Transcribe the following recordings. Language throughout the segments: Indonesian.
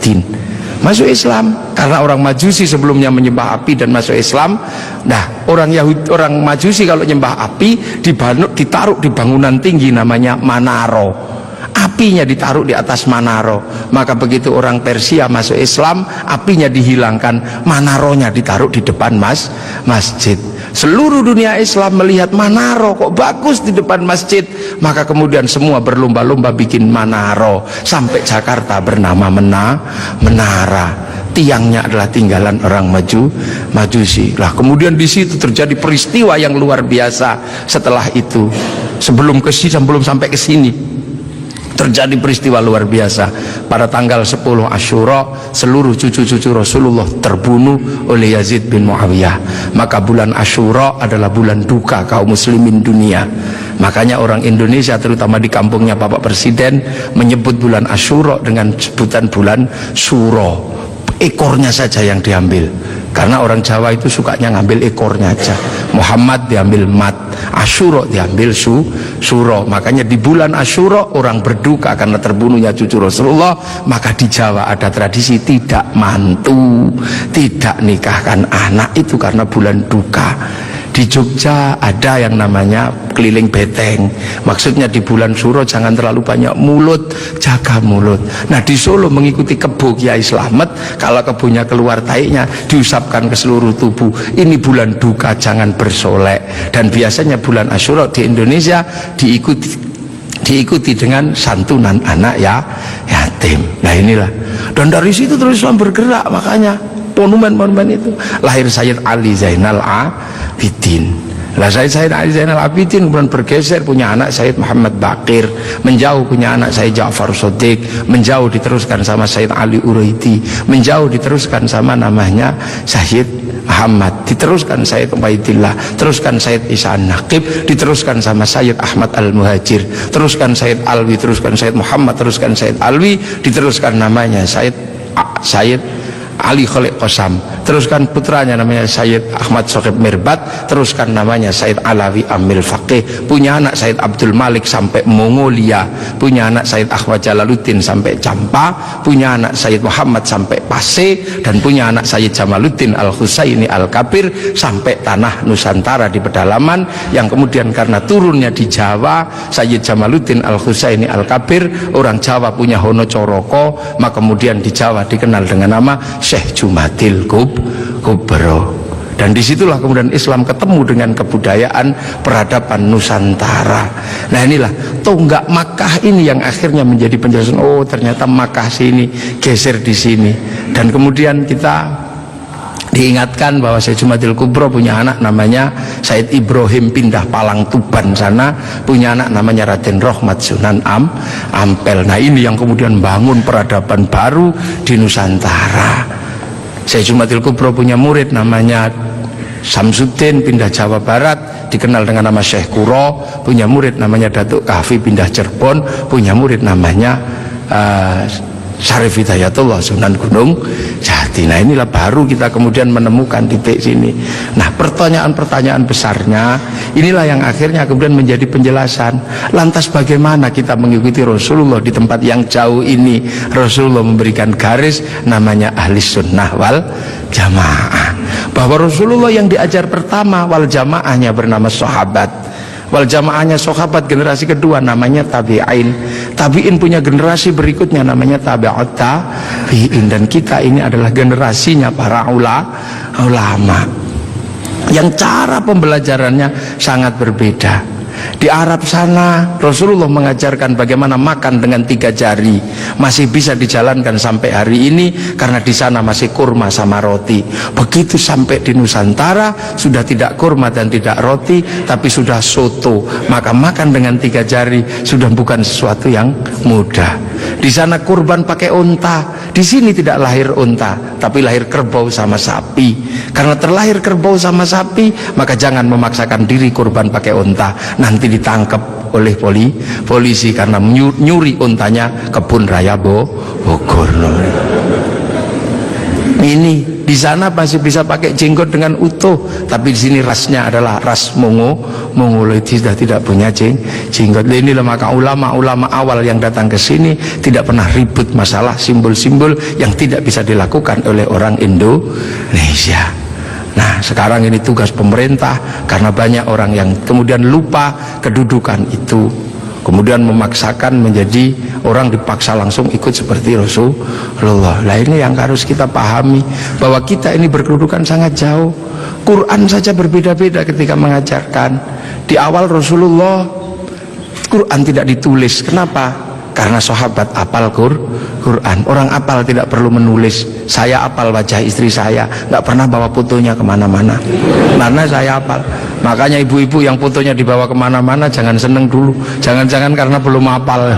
Abidin. Masuk Islam karena orang Majusi sebelumnya menyembah api dan masuk Islam. Nah, orang Majusi kalau nyembah api ditaruh di bangunan tinggi namanya Manaro. Apinya ditaruh di atas Manaro. Maka begitu orang Persia masuk Islam, apinya dihilangkan, Manaronya ditaruh di depan masjid. Seluruh dunia Islam melihat Manaro kok bagus di depan masjid, maka kemudian semua berlomba-lomba bikin Manaro. Sampai Jakarta bernama Menara. Tiangnya adalah tinggalan orang Majusi. Lah kemudian di situ terjadi peristiwa yang luar biasa. Setelah itu, sebelum sampai ke sini, terjadi peristiwa luar biasa. Pada tanggal 10 Asyura, seluruh cucu-cucu Rasulullah terbunuh oleh Yazid bin Muawiyah. Maka bulan Asyura adalah bulan duka kaum muslimin dunia. Makanya orang Indonesia, terutama di kampungnya Bapak Presiden, menyebut bulan Asyura dengan sebutan bulan Suro. Ekornya saja yang diambil, karena orang Jawa itu sukanya ngambil ekornya aja. Muhammad diambil mat, Asyura diambil suro. Makanya di bulan Asyura orang berduka karena terbunuhnya cucu Rasulullah. Maka di Jawa ada tradisi tidak mantu, tidak nikahkan anak, itu karena bulan duka. Di Jogja ada yang namanya keliling beteng. Maksudnya di bulan Suro jangan terlalu banyak mulut, jaga mulut. Nah di Solo mengikuti kebo Kiai Slamet, kalau kebonya keluar taiknya diusapkan ke seluruh tubuh. Ini bulan duka, jangan bersolek. Dan biasanya bulan Asyura di Indonesia diikuti dengan santunan anak yatim. Nah inilah. Dan dari situ terus Islam bergerak, makanya monumen-monumen itu lahir Sayyid Ali Zainal Abidin. Lah Sayyid Ali Zainal Abidin kemudian bergeser, punya anak Sayyid Muhammad Baqir, menjauh punya anak Sayyid Ja'far Shadiq, menjauh diteruskan sama Sayyid Ali Uraidi, menjauh diteruskan sama namanya Sayyid Ahmad, diteruskan Sayyid Ubaidillah, teruskan Sayyid Isa An-Naqib, diteruskan sama Sayyid Ahmad Al-Muhajir, teruskan Sayyid Alwi, teruskan Sayyid Muhammad, teruskan Sayyid Alwi, diteruskan namanya Sayyid Ali Khalid Qasam, teruskan putranya namanya Sayyid Ahmad Sohib Mirbat, teruskan namanya Sayyid Alawi Amil Faqih, punya anak Sayyid Abdul Malik sampai Mongolia, punya anak Sayyid Ahmad Jalaluddin sampai Campa, punya anak Sayyid Muhammad sampai Pase, dan punya anak Sayyid Jamaluddin Al-Husaini Al-Kabir sampai tanah Nusantara di pedalaman, yang kemudian karena turunnya di Jawa, Sayyid Jamaluddin Al-Husaini Al-Kabir, orang Jawa punya Hono Coroko, maka kemudian di Jawa dikenal dengan nama Syekh Jumadil Kubro. Dan disitulah kemudian Islam ketemu dengan kebudayaan peradaban Nusantara. Nah inilah tonggak Makkah ini yang akhirnya menjadi penjelasan, oh ternyata Makkah sini geser di sini. Dan kemudian kita diingatkan bahwa Syekh Jumadil Kubro punya anak namanya Said Ibrahim, pindah Palang Tuban sana, punya anak namanya Raden Rohmat Sunan Ampel. Nah ini yang kemudian bangun peradaban baru di Nusantara. Syekh Jumadil Kubro punya murid namanya Samsuddin, pindah Jawa Barat, dikenal dengan nama Syekh Kuro, punya murid namanya Datuk Kahfi, pindah Cirebon, punya murid namanya Syarif Hidayatullah Sunan Gunung Jati. Nah inilah baru kita kemudian menemukan titik sini. Nah pertanyaan-pertanyaan besarnya inilah yang akhirnya kemudian menjadi penjelasan. Lantas bagaimana kita mengikuti Rasulullah di tempat yang jauh ini? Rasulullah memberikan garis namanya ahli sunnah wal jamaah, bahwa Rasulullah yang diajar pertama wal jamaahnya bernama sahabat, wal jamaahnya sahabat generasi kedua namanya tabi'in, tabi'in punya generasi berikutnya namanya tabi'ut tabi'in, dan kita ini adalah generasinya para ulama yang cara pembelajarannya sangat berbeda. Di Arab sana Rasulullah mengajarkan bagaimana makan dengan 3 jari, masih bisa dijalankan sampai hari ini karena di sana masih kurma sama roti. Begitu sampai di Nusantara sudah tidak kurma dan tidak roti, tapi sudah soto, maka makan dengan 3 jari sudah bukan sesuatu yang mudah. Di sana kurban pakai unta, di sini tidak lahir unta tapi lahir kerbau sama sapi. Karena terlahir kerbau sama sapi, maka jangan memaksakan diri kurban pakai unta, nanti ditangkap oleh polisi karena nyuri untanya Kebun Raya Bogor. Ini di sana masih bisa pakai jenggot dengan utuh, tapi di sini rasnya adalah ras Mongoloid, sudah tidak punya jenggot. Inilah maka ulama-ulama awal yang datang ke sini tidak pernah ribut masalah simbol-simbol yang tidak bisa dilakukan oleh orang Indonesia. Nah, sekarang ini tugas pemerintah karena banyak orang yang kemudian lupa kedudukan itu, kemudian memaksakan menjadi orang dipaksa langsung ikut seperti Rasulullah. Nah, ini yang harus kita pahami, bahwa kita ini berkedudukan sangat jauh. Quran saja berbeda-beda ketika mengajarkan. Di awal Rasulullah Quran tidak ditulis. Kenapa? Karena sahabat apal Quran. Orang apal tidak perlu menulis. Saya apal wajah istri saya, nggak pernah bawa fotonya kemana-mana, karena saya apal. Makanya ibu-ibu yang fotonya dibawa kemana-mana jangan seneng dulu, jangan-jangan karena belum apal.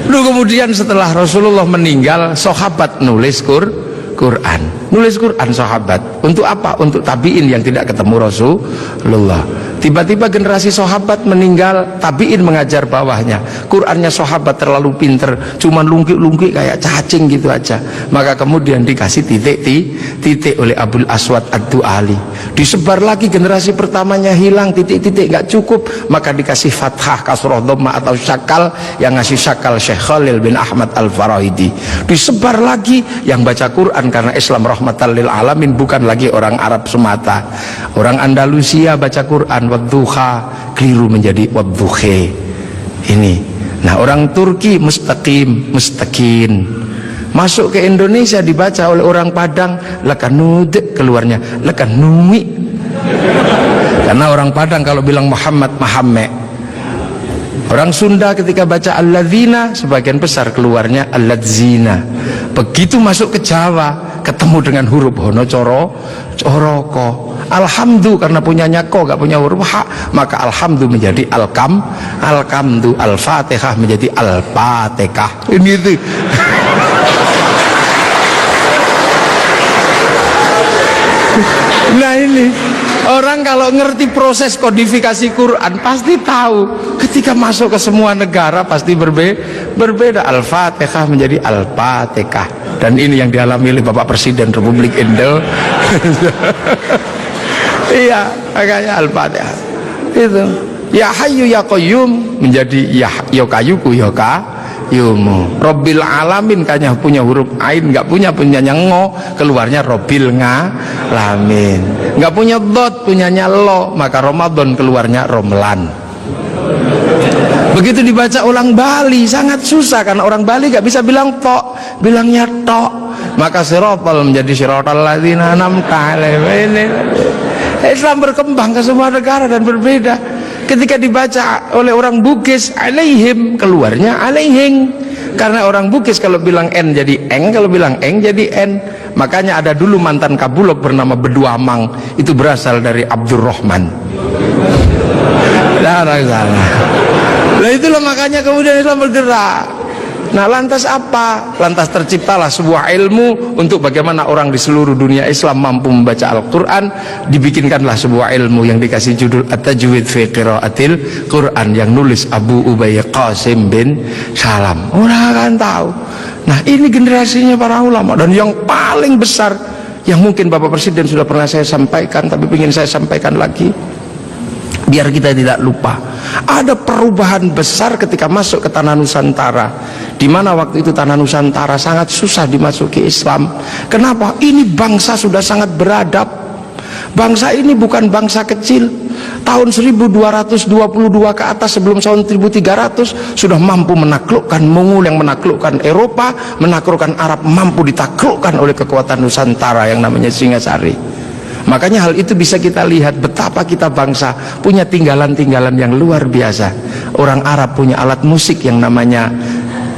Lalu kemudian setelah Rasulullah meninggal, sahabat nulis Quran. Nulis Quran sahabat. Untuk apa? Untuk tabiin yang tidak ketemu Rasulullah. Tiba-tiba generasi sahabat meninggal, tabiin mengajar bawahnya. Qurannya sahabat terlalu pinter, cuman lungkik-lungkik kayak cacing gitu aja. Maka kemudian dikasih titik oleh Abul Aswad Ad-Du'ali. Disebar lagi, generasi pertamanya hilang, titik-titik nggak cukup, maka dikasih fathah, kasroh, dhamma atau syakal. Yang ngasih syakal Syekh Khalil bin Ahmad Al-Farahidi. Disebar lagi, yang baca Quran karena Islam rahmatan lil alamin bukan lagi orang Arab semata. Orang Andalusia baca Quran wadduha, keliru menjadi wadduhe. Ini. Nah, orang Turki mustaqim, mustaqin. Masuk ke Indonesia dibaca oleh orang Padang lakanud, keluarnya lakanumi. Karena orang Padang kalau bilang Muhammad, Mahamme. Orang Sunda ketika baca alladzina, sebagian besar keluarnya alladzina. Begitu masuk ke Jawa, ketemu dengan huruf hono coroko. Alhamdu karena punyanya ko, gak punya huruf ha, maka alhamdu menjadi alkamdu, al-fatihah menjadi al-fatihah. Ini itu. Nah, ini orang kalau ngerti proses kodifikasi Quran pasti tahu. Ketika masuk ke semua negara pasti berbeda. Al-Fatihah menjadi Al-Fatihah. Dan ini yang dialami oleh Bapak Presiden Republik Indonesia. Iya, makanya Al-Fatihah. Itu. Ya Hayyu Ya Qayyum menjadi Ya Kayuku Ya Yumu. Robbil Alamin kayaknya punya huruf ain, nggak punyanya ngo, keluarnya Robbil Ngalamin. Nggak punya dot, punyanya lo, maka Ramadan keluarnya Romlan. Begitu dibaca ulang Bali sangat susah karena orang Bali nggak bisa bilang tok, bilangnya tok. Maka sirotol menjadi sirotol ladzina an'amta alaihim. Islam berkembang ke semua negara dan berbeda. Ketika dibaca oleh orang Bugis alaihim, keluarnya alaihing. Karena orang Bugis kalau bilang n jadi eng, kalau bilang eng jadi n. Makanya ada dulu mantan Kabulok bernama Beduamang, itu berasal dari Abdurrahman. Nah, itulah makanya kemudian Islam bergerak. Nah, lantas apa? Lantas terciptalah sebuah ilmu untuk bagaimana orang di seluruh dunia Islam mampu membaca Al-Quran. Dibikinkanlah sebuah ilmu yang dikasih judul At-Tajwid fi Qiraatil Quran, yang nulis Abu Ubay Qasim bin Salam. Orang akan tahu. Nah, ini generasinya para ulama. Dan yang paling besar, yang mungkin Bapak Presiden sudah pernah saya sampaikan, tapi ingin saya sampaikan lagi biar kita tidak lupa. Ada perubahan besar ketika masuk ke tanah Nusantara, di mana waktu itu tanah Nusantara sangat susah dimasuki Islam. Kenapa? Ini bangsa sudah sangat beradab. Bangsa ini bukan bangsa kecil. Tahun 1222 ke atas, sebelum tahun 1300 sudah mampu menaklukkan Mongol yang menaklukkan Eropa, menaklukkan Arab, mampu ditaklukkan oleh kekuatan Nusantara yang namanya Singasari. Makanya hal itu bisa kita lihat betapa kita bangsa punya tinggalan-tinggalan yang luar biasa. Orang Arab punya alat musik yang namanya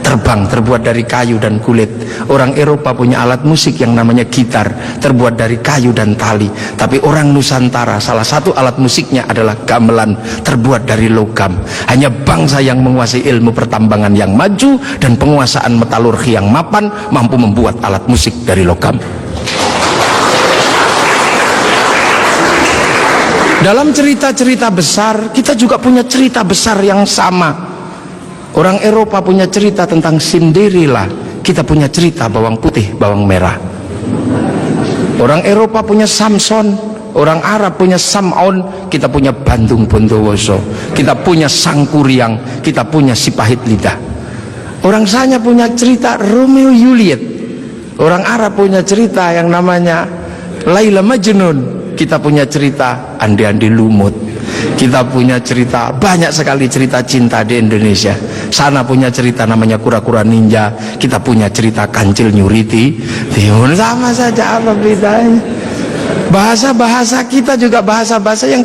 terbang, terbuat dari kayu dan kulit. Orang Eropa punya alat musik yang namanya gitar, terbuat dari kayu dan tali. Tapi orang Nusantara salah satu alat musiknya adalah gamelan, terbuat dari logam. Hanya bangsa yang menguasai ilmu pertambangan yang maju dan penguasaan metalurgi yang mapan mampu membuat alat musik dari logam. Dalam cerita-cerita besar, kita juga punya cerita besar yang sama. Orang Eropa punya cerita tentang Cinderella, kita punya cerita bawang putih, bawang merah. Orang Eropa punya Samson, orang Arab punya Sam'on, kita punya Bandung Bondowoso, kita punya Sangkuriang, kita punya Sipahit Lidah. Orang Sanya punya cerita Romeo Juliet, orang Arab punya cerita yang namanya Laila Majnun, kita punya cerita Andi-Andi Lumut, kita punya cerita, banyak sekali cerita cinta di Indonesia. Sana punya cerita namanya Kura-Kura Ninja, kita punya cerita Kancil Nyuriti. Timur sama saja, apa bedanya? Bahasa-bahasa kita juga bahasa-bahasa yang